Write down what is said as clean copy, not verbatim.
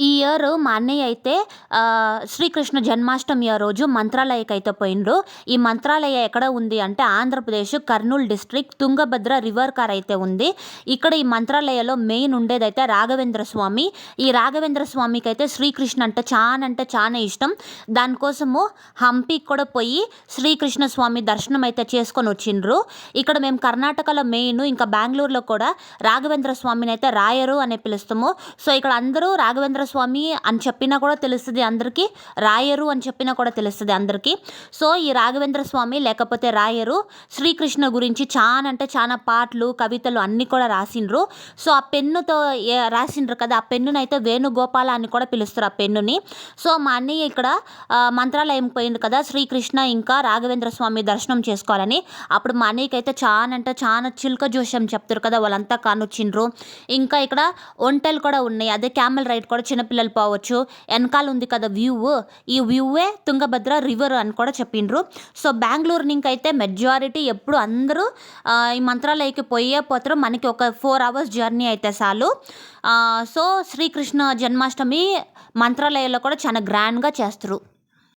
ఈ ఇయర్ మా అన్నయ్య అయితే శ్రీకృష్ణ జన్మాష్టమి రోజు మంత్రాలయకైతే పోయిండ్రు. ఈ మంత్రాలయ ఎక్కడ ఉంది అంటే Andhra Pradesh Kurnool district Tungabhadra river car అయితే ఉంది. ఇక్కడ ఈ మంత్రాలయలో మెయిన్ ఉండేదైతే రాఘవేంద్ర స్వామి. ఈ రాఘవేంద్ర స్వామికి అయితే శ్రీకృష్ణ అంటే చాలా ఇష్టం. దానికోసము హంపీకి కూడా పోయి శ్రీకృష్ణ స్వామి దర్శనం అయితే చేసుకొని వచ్చిండ్రు. ఇక్కడ మేము కర్ణాటకలో మెయిన్, ఇంకా బెంగళూరులో కూడా రాఘవేంద్ర స్వామిని అయితే రాయరు అని పిలుస్తాము. సో ఇక్కడ అందరూ రాఘవేంద్ర స్వామి అని చెప్పినా కూడా తెలుస్తుంది అందరికీ, రాయరు అని చెప్పినా కూడా తెలుస్తుంది అందరికీ. సో ఈ రాఘవేంద్ర స్వామి లేకపోతే రాయరు శ్రీకృష్ణ గురించి చాలా పాటలు, కవితలు అన్నీ కూడా రాసిండ్రు. సో ఆ పెన్నుతో రాసిండ్రు కదా, ఆ పెన్నునైతే వేణుగోపాల అని కూడా పిలుస్తారు ఆ పెన్నుని. సో మా అన్నయ్య ఇక్కడ మంత్రాలయం పోయిండు కదా శ్రీకృష్ణ ఇంకా రాఘవేంద్ర స్వామి దర్శనం చేసుకోవాలని. అప్పుడు మా అన్నయ్యకి అయితే చాలా చిలుక జోష్యం చెప్తారు కదా, వాళ్ళంతా కానొచ్చిండ్రు. ఇంకా ఇక్కడ ఒంటెలు కూడా ఉన్నాయి, అదే క్యామెల్ రైడ్ కూడా చిన్నపిల్లలు పోవచ్చు. వెనకాల ఉంది కదా వ్యూ, ఈ వ్యూవే తుంగభద్ర రివర్ అని కూడా చెప్పిండ్రు. సో బెంగళూరు నుంచి అయితే మెజారిటీ ఎప్పుడు అందరూ ఈ మంత్రాలయకి పోతారు. మనకి ఒక 4 hours జర్నీ అయితే చాలు. సో శ్రీకృష్ణ జన్మాష్టమి మంత్రాలయంలో కూడా చాలా గ్రాండ్గా చేస్తారు.